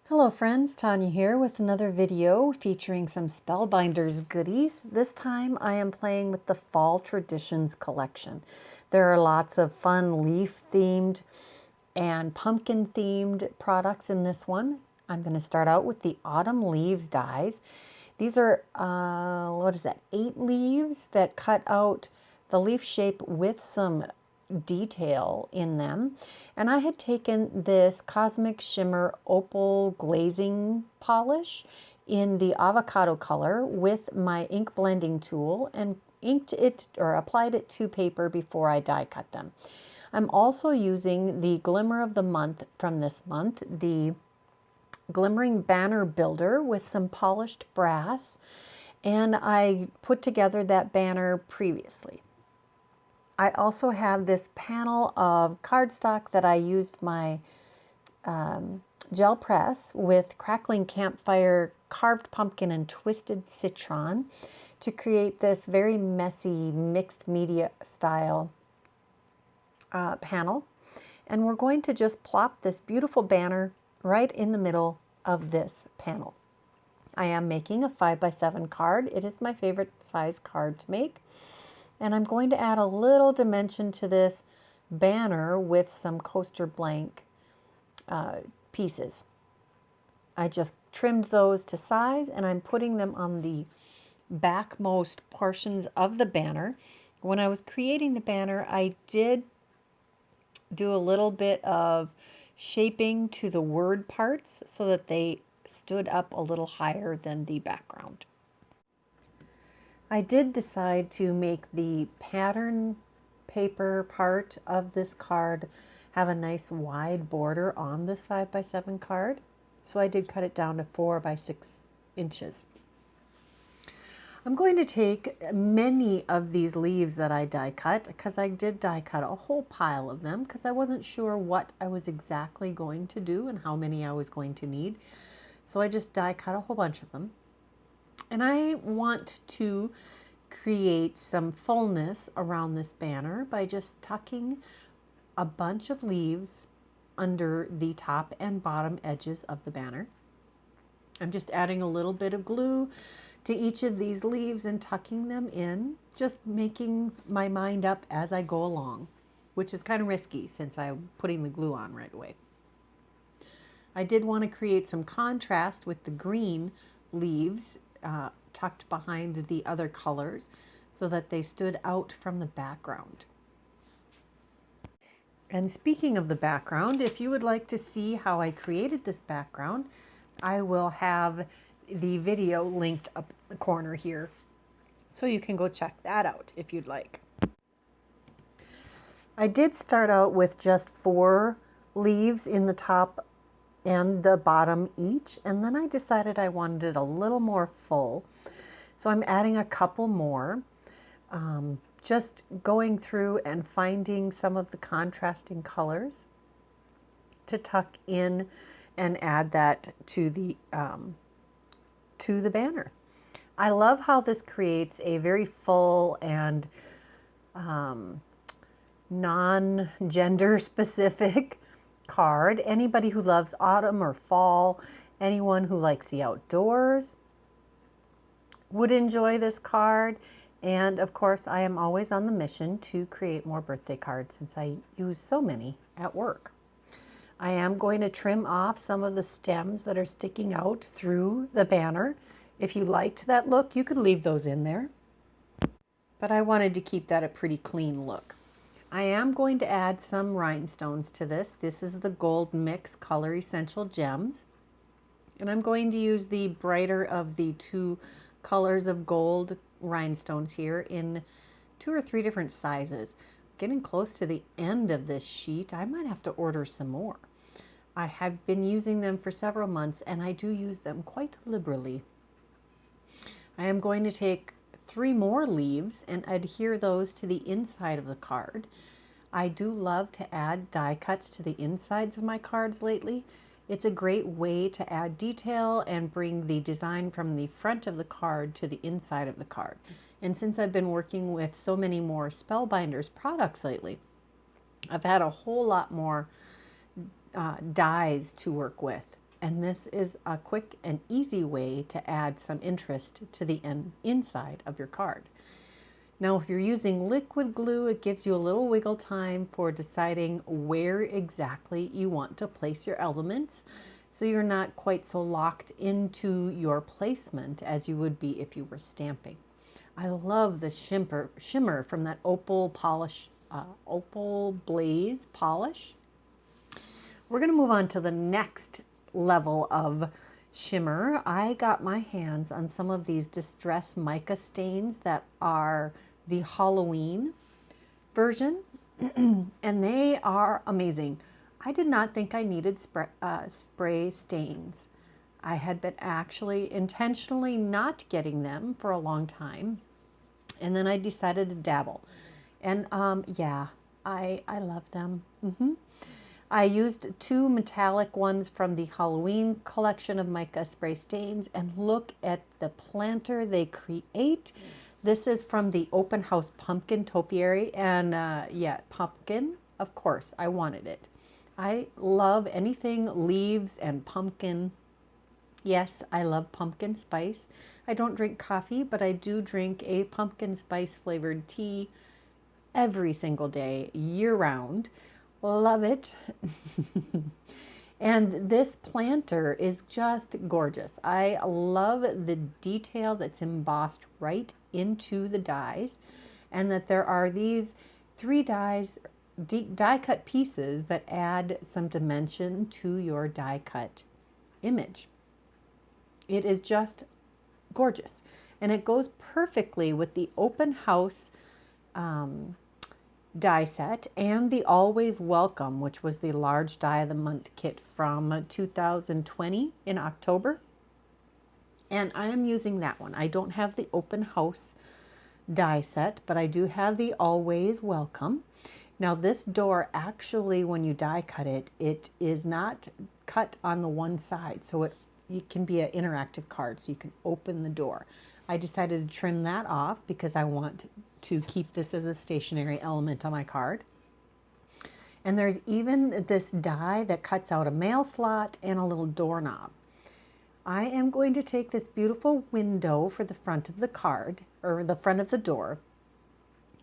Hello friends, Tanya here with another video featuring some Spellbinders goodies. This time I am playing with the Fall Traditions collection. There are lots of fun leaf themed and pumpkin themed products in this one. I'm going to start out with the Autumn Leaves dies. These are, 8 leaves that cut out the leaf shape with some detail in them. And I had taken this Cosmic Shimmer Opal glazing polish in the avocado color with my ink blending tool and inked it or applied it to paper before I die cut them. I'm also using the Glimmer of the Month from this month, the Glimmering Banner Builder with some polished brass, and I put together that banner previously. I also have this panel of cardstock that I used my gel press with Crackling Campfire carved pumpkin and twisted citron to create this very messy mixed media style panel. And we're going to just plop this beautiful banner right in the middle of this panel. I am making a 5x7 card. It is my favorite size card to make. And I'm going to add a little dimension to this banner with some coaster blank pieces. I just trimmed those to size and I'm putting them on the backmost portions of the banner. When I was creating the banner, I did do a little bit of shaping to the word parts so that they stood up a little higher than the background. I did decide to make the pattern paper part of this card have a nice wide border on this 5x7 card. So I did cut it down to 4x6 inches. I'm going to take many of these leaves that I die cut because I did die cut a whole pile of them because I wasn't sure what I was exactly going to do and how many I was going to need. So I just die cut a whole bunch of them. And I want to create some fullness around this banner by just tucking a bunch of leaves under the top and bottom edges of the banner. I'm just adding a little bit of glue to each of these leaves and tucking them in, just making my mind up as I go along, which is kind of risky since I'm putting the glue on right away. I did want to create some contrast with the green leaves tucked behind the other colors so that they stood out from the background. And speaking of the background, if you would like to see how I created this background, I will have the video linked up in the corner here, so you can go check that out if you'd like. I did start out with just 4 leaves in the top and the bottom each, and then I decided I wanted it a little more full. So I'm adding a couple more, just going through and finding some of the contrasting colors to tuck in and add that to the banner. I love how this creates a very full and non-gender specific card. Anybody who loves autumn or fall, anyone who likes the outdoors would enjoy this card. And of course, I am always on the mission to create more birthday cards since I use so many at work. I am going to trim off some of the stems that are sticking out through the banner. If you liked that look, you could leave those in there. But I wanted to keep that a pretty clean look. I am going to add some rhinestones to this. This is the Gold Mix Color Essential Gems. And I'm going to use the brighter of the 2 colors of gold rhinestones here in 2 or 3 different sizes. Getting close to the end of this sheet, I might have to order some more. I have been using them for several months and I do use them quite liberally. I am going to take 3 more leaves and adhere those to the inside of the card. I do love to add die cuts to the insides of my cards lately. It's a great way to add detail and bring the design from the front of the card to the inside of the card. And since I've been working with so many more Spellbinders products lately, I've had a whole lot more dies to work with. And this is a quick and easy way to add some interest to the inside of your card. Now, if you're using liquid glue, it gives you a little wiggle time for deciding where exactly you want to place your elements, so you're not quite so locked into your placement as you would be if you were stamping. I love the shimmer from that opal polish, opal blaze polish. We're going to move on to the next level of shimmer. I got my hands on some of these distress mica stains that are the Halloween version, and they are amazing. I did not think I needed spray stains. I had been actually intentionally not getting them for a long time, and then I decided to dabble. And yeah, I love them. I used 2 metallic ones from the Halloween collection of mica spray stains, and look at the planter they create. This is from the Open House Pumpkin Topiary, and yeah, pumpkin, of course, I wanted it. I love anything leaves and pumpkin. Yes, I love pumpkin spice. I don't drink coffee, but I do drink a pumpkin spice flavored tea every single day, year round. Love it. And this planter is just gorgeous. I love the detail that's embossed right into the dies, and that there are these 3 die cut pieces that add some dimension to your die cut image. It is just gorgeous, and it goes perfectly with the Open House die set and the Always Welcome, which was the large die of the month kit from 2020 in October. And I am using that one. I don't have the Open House die set, but I do have the Always Welcome. Now this door, actually, when you die cut it, it is not cut on the one side, so it can be an interactive card, so you can open the door. I decided to trim that off because I want to keep this as a stationary element on my card. And there's even this die that cuts out a mail slot and a little doorknob. I am going to take this beautiful window for the front of the card, or the front of the door,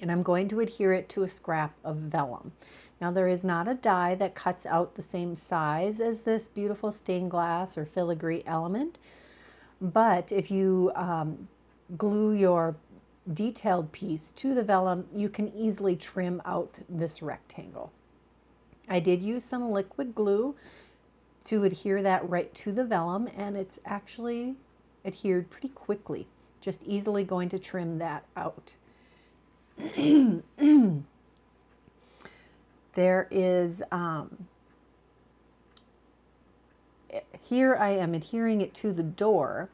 and I'm going to adhere it to a scrap of vellum. Now there is not a die that cuts out the same size as this beautiful stained glass or filigree element, but if you glue your detailed piece to the vellum, you can easily trim out this rectangle. I did use some liquid glue to adhere that right to the vellum, and it's actually adhered pretty quickly. Just easily going to trim that out. There is, here I am adhering it to the door,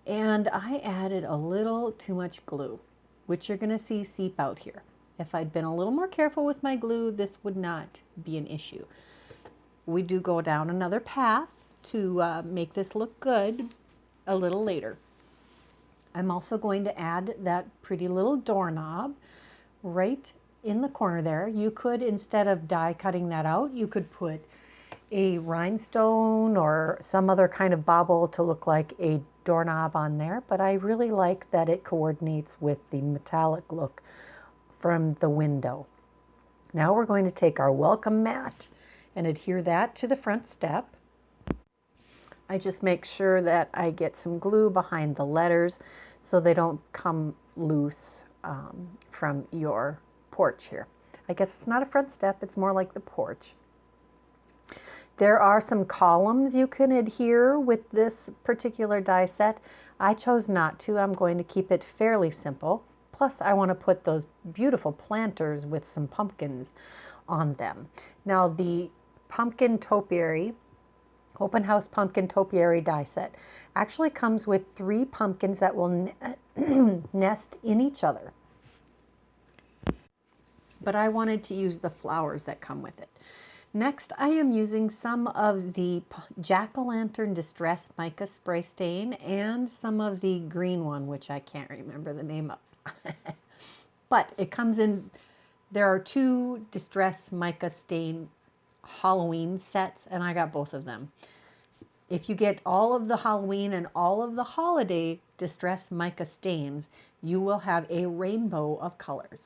and I added a little too much glue, which you're going to see seep out here. If I'd been a little more careful with my glue, this would not be an issue. We do go down another path to make this look good a little later. I'm also going to add that pretty little doorknob right in the corner there. You could, instead of die cutting that out, you could put a rhinestone or some other kind of bauble to look like a doorknob on there, but I really like that it coordinates with the metallic look from the window. Now we're going to take our welcome mat and adhere that to the front step. I just make sure that I get some glue behind the letters so they don't come loose from your porch here. I guess it's not a front step, it's more like the porch. There are some columns you can adhere with this particular die set. I chose not to. I'm going to keep it fairly simple. Plus, I want to put those beautiful planters with some pumpkins on them. Now, the pumpkin topiary, Open House Pumpkin Topiary die set, actually comes with 3 pumpkins that will nest in each other. But I wanted to use the flowers that come with it. Next, I am using some of the Jack-o'-lantern Distress Mica Spray Stain and some of the green one, which I can't remember the name of. But it comes in, there are 2 Distress Mica Stain Halloween sets, and I got both of them. If you get all of the Halloween and all of the holiday distress mica stains, you will have a rainbow of colors,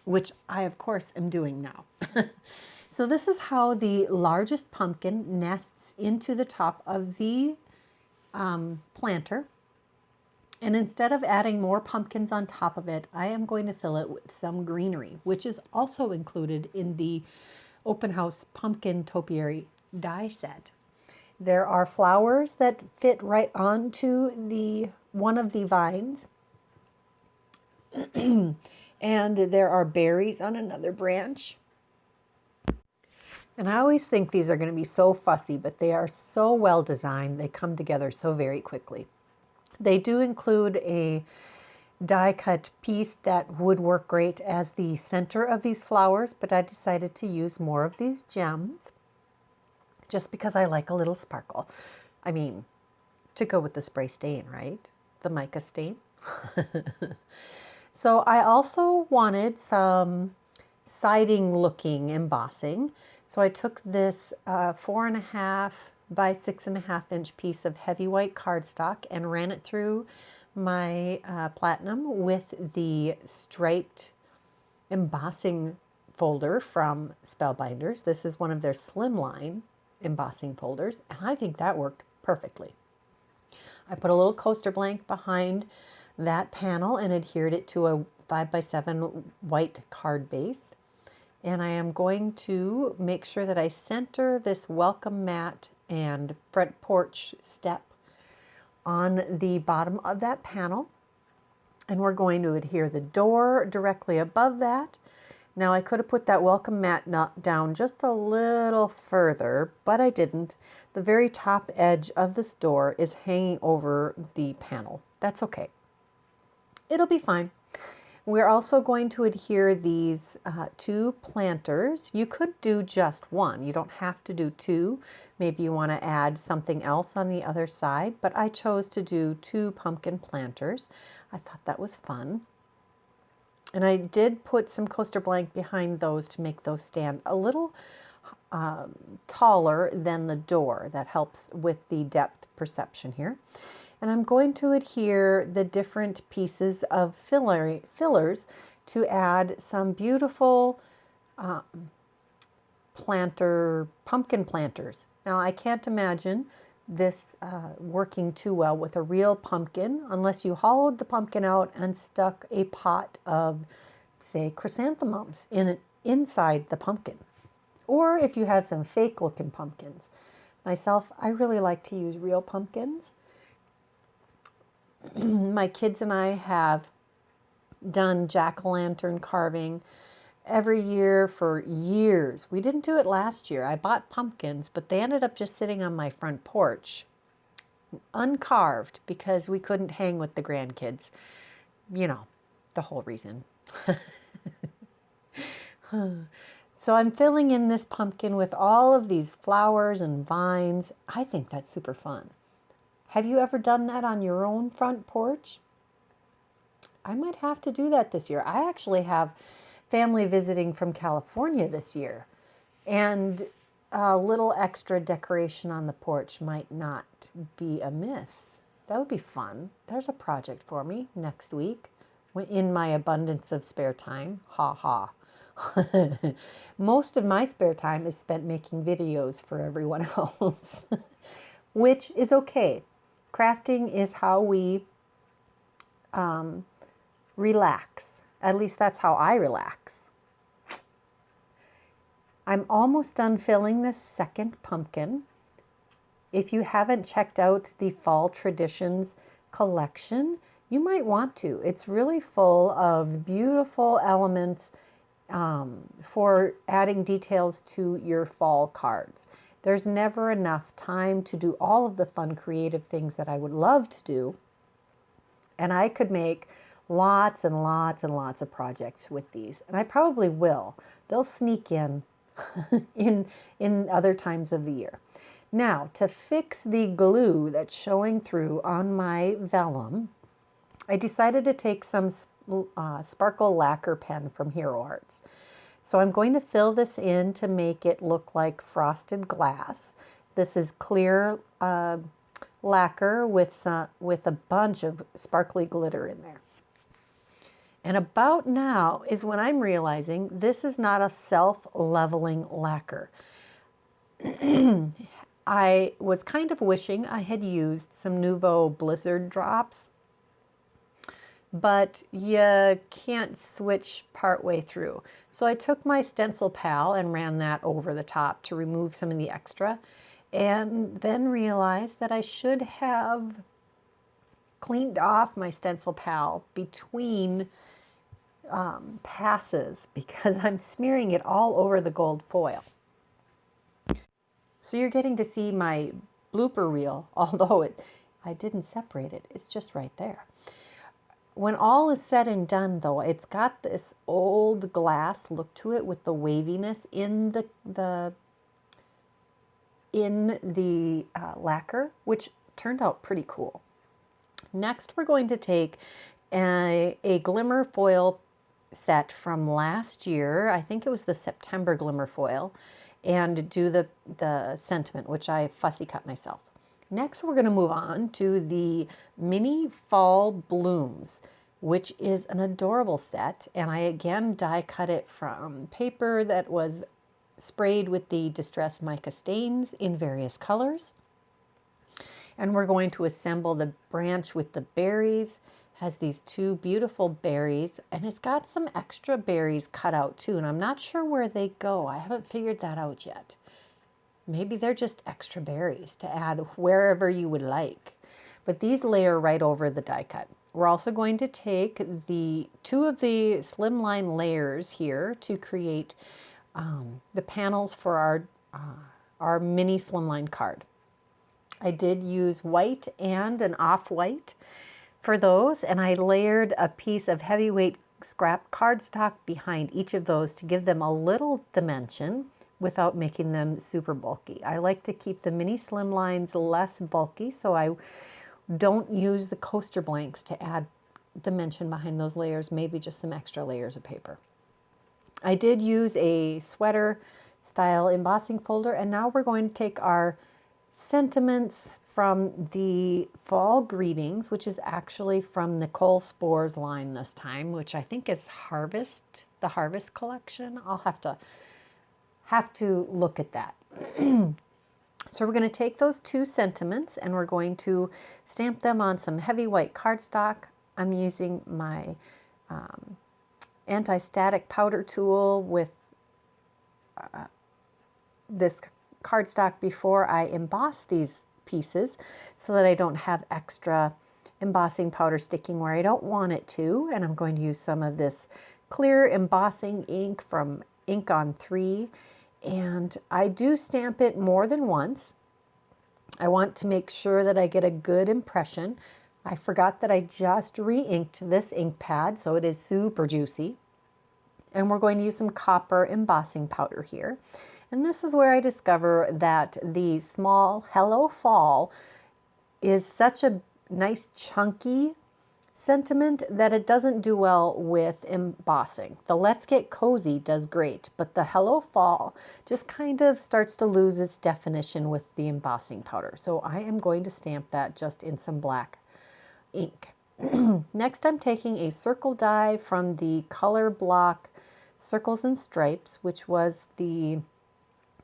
which I, of course, am doing now. So this is how the largest pumpkin nests into the top of the planter. And instead of adding more pumpkins on top of it, I am going to fill it with some greenery, which is also included in the Open House Pumpkin Topiary die set. There are flowers that fit right onto one of the vines. And there are berries on another branch. And I always think these are going to be so fussy, but they are so well designed. They come together so very quickly. They do include a die cut piece that would work great as the center of these flowers, but I decided to use more of these gems just because I like a little sparkle. I mean, to go with the spray stain, right? The mica stain. So I also wanted some siding looking embossing. So I took this 4.5 by 6.5 inch piece of heavy white cardstock and ran it through my platinum with the striped embossing folder from Spellbinders. This is one of their Slimline embossing folders, and I think that worked perfectly. I put a little coaster blank behind that panel and adhered it to a 5 by 7 white card base. And I am going to make sure that I center this welcome mat and front porch step on the bottom of that panel. And we're going to adhere the door directly above that. Now I could have put that welcome mat down just a little further, but I didn't. The very top edge of this door is hanging over the panel. That's okay. It'll be fine. We're also going to adhere these 2 planters. You could do just one. You don't have to do 2. Maybe you want to add something else on the other side, but I chose to do 2 pumpkin planters. I thought that was fun. And I did put some coaster blank behind those to make those stand a little taller than the door. That helps with the depth perception here. And I'm going to adhere the different pieces of fillers to add some beautiful pumpkin planters. Now I can't imagine this working too well with a real pumpkin unless you hollowed the pumpkin out and stuck a pot of, say, chrysanthemums inside the pumpkin. Or if you have some fake looking pumpkins. Myself, I really like to use real pumpkins. My kids and I have done jack-o'-lantern carving every year for years. We didn't do it last year. I bought pumpkins, but they ended up just sitting on my front porch, uncarved, because we couldn't hang with the grandkids. You know, the whole reason. So I'm filling in this pumpkin with all of these flowers and vines. I think that's super fun. Have you ever done that on your own front porch? I might have to do that this year. I actually have family visiting from California this year, and a little extra decoration on the porch might not be amiss. That would be fun. There's a project for me next week in my abundance of spare time. Ha ha. Most of my spare time is spent making videos for everyone else, which is okay. Crafting is how we relax. At least that's how I relax. I'm almost done filling this second pumpkin. If you haven't checked out the Fall Traditions collection, you might want to. It's really full of beautiful elements for adding details to your fall cards. There's never enough time to do all of the fun creative things that I would love to do. And I could make lots and lots and lots of projects with these. And I probably will. They'll sneak in in other times of the year. Now, to fix the glue that's showing through on my vellum, I decided to take some sparkle lacquer pen from Hero Arts. So I'm going to fill this in to make it look like frosted glass. This is clear lacquer with a bunch of sparkly glitter in there. And about now is when I'm realizing this is not a self-leveling lacquer. I was kind of wishing I had used some Nouveau Blizzard drops, but you can't switch partway through. So I took my stencil pal and ran that over the top to remove some of the extra, and then realized that I should have cleaned off my stencil pal between passes, because I'm smearing it all over the gold foil. So you're getting to see my blooper reel, although I didn't separate it. It's just right there. When all is said and done, though, it's got this old glass look to it with the waviness in the lacquer, which turned out pretty cool. Next, we're going to take a glimmer foil set from last year. I think it was the September Glimmer foil, and do the sentiment, which I fussy cut myself. Next, we're going to move on to the Mini Fall Blooms, which is an adorable set. And I again die cut it from paper that was sprayed with the Distress Mica stains in various colors. And we're going to assemble the branch with the berries. Has these two beautiful berries, and it's got some extra berries cut out too, and I'm not sure where they go. I haven't figured that out yet. Maybe they're just extra berries to add wherever you would like. But these layer right over the die cut. We're also going to take the two of the Slimline layers here to create the panels for our mini Slimline card. I did use white and an off-white for those, and I layered a piece of heavyweight scrap cardstock behind each of those to give them a little dimension without making them super bulky. I like to keep the mini Slimlines less bulky, so I don't use the coaster blanks to add dimension behind those layers, maybe just some extra layers of paper. I did use a sweater style embossing folder, and now we're going to take our sentiments from the Fall Greetings, which is actually from Nichol Spores line this time, which I think is Harvest, the Harvest collection. I'll have to look at that. So we're going to take those two sentiments and we're going to stamp them on some heavy white cardstock. I'm using my anti-static powder tool with this cardstock before I emboss these pieces so that I don't have extra embossing powder sticking where I don't want it to. And I'm going to use some of this clear embossing ink from Ink on 3, and I do stamp it more than once. I want to make sure that I get a good impression. I forgot that I just re-inked this ink pad, so it is super juicy. And we're going to use some copper embossing powder here. And this is where I discover that the small Hello Fall is such a nice chunky sentiment that it doesn't do well with embossing. The Let's Get Cozy does great, but the Hello Fall just kind of starts to lose its definition with the embossing powder. So I am going to stamp that just in some black ink. Next, I'm taking a circle die from the Color Block Circles and Stripes, which was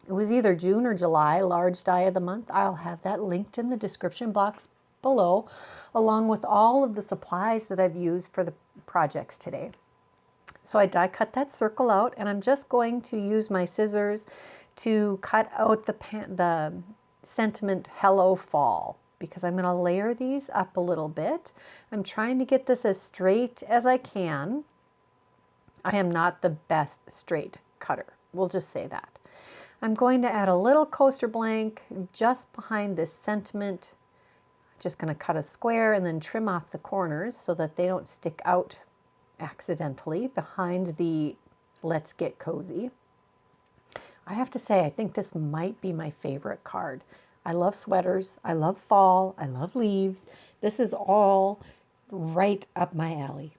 it was either June or July large die of the month. I'll have that linked in the description box below, along with all of the supplies that I've used for the projects today. So I die cut that circle out, and I'm just going to use my scissors to cut out the sentiment Hello Fall, because I'm going to layer these up a little bit. I'm trying to get this as straight as I can. I am not the best straight cutter. We'll just say that. I'm going to add a little coaster blank just behind this sentiment. Just going to cut a square and then trim off the corners so that they don't stick out accidentally behind the Let's Get Cozy. I have to say, I think this might be my favorite card. I love sweaters, I love fall, I love leaves. This is all right up my alley.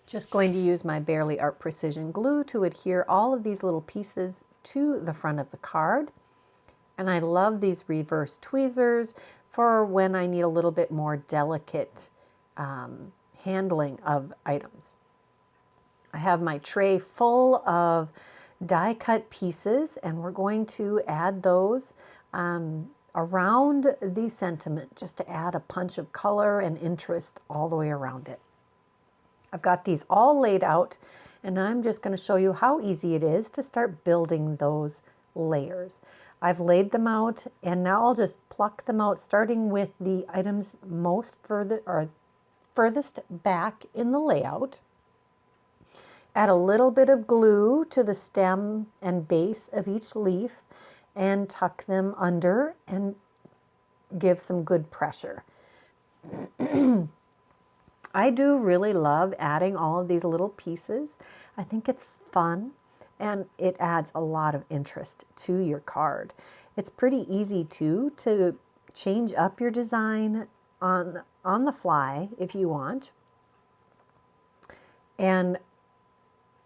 Just going to use my Barely Art Precision glue to adhere all of these little pieces to the front of the card. And I love these reverse tweezers for when I need a little bit more delicate handling of items. I have my tray full of die cut pieces, and we're going to add those around the sentiment just to add a punch of color and interest all the way around it. I've got these all laid out, and I'm just going to show you how easy it is to start building those layers. I've laid them out, and now I'll just pluck them out, starting with the items furthest back in the layout. Add a little bit of glue to the stem and base of each leaf and tuck them under and give some good pressure. I do really love adding all of these little pieces. I think it's fun and it adds a lot of interest to your card. It's pretty easy too to change up your design on the fly if you want. And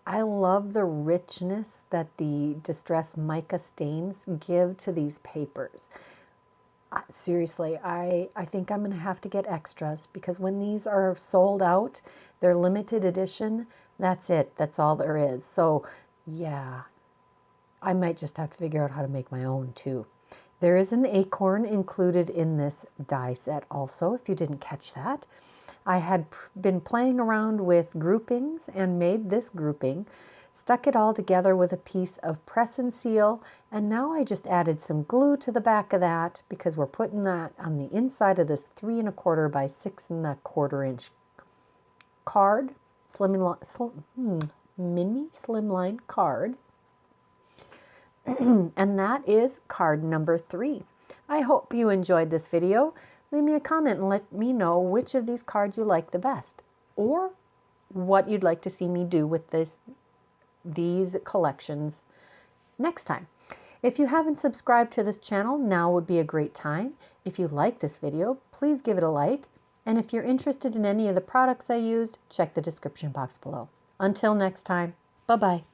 I love the richness that the distress mica stains give to these papers. Seriously, I think I'm going to have to get extras because when these are sold out, they're limited edition. That's it. That's all there is. So yeah, I might just have to figure out how to make my own too. There is an acorn included in this die set also, if you didn't catch that. I had been playing around with groupings and made this grouping, stuck it all together with a piece of press and seal, and now I just added some glue to the back of that because we're putting that on the inside of this 3 1/4 by 6 1/4 inch card, mini slimline card. And that is card number 3. I hope you enjoyed this video. Leave me a comment and let me know which of these cards you like the best, or what you'd like to see me do with these collections next time. If you haven't subscribed to this channel, now would be a great time. If you like this video, please give it a like. And if you're interested in any of the products I used, check the description box below. Until next time, bye-bye.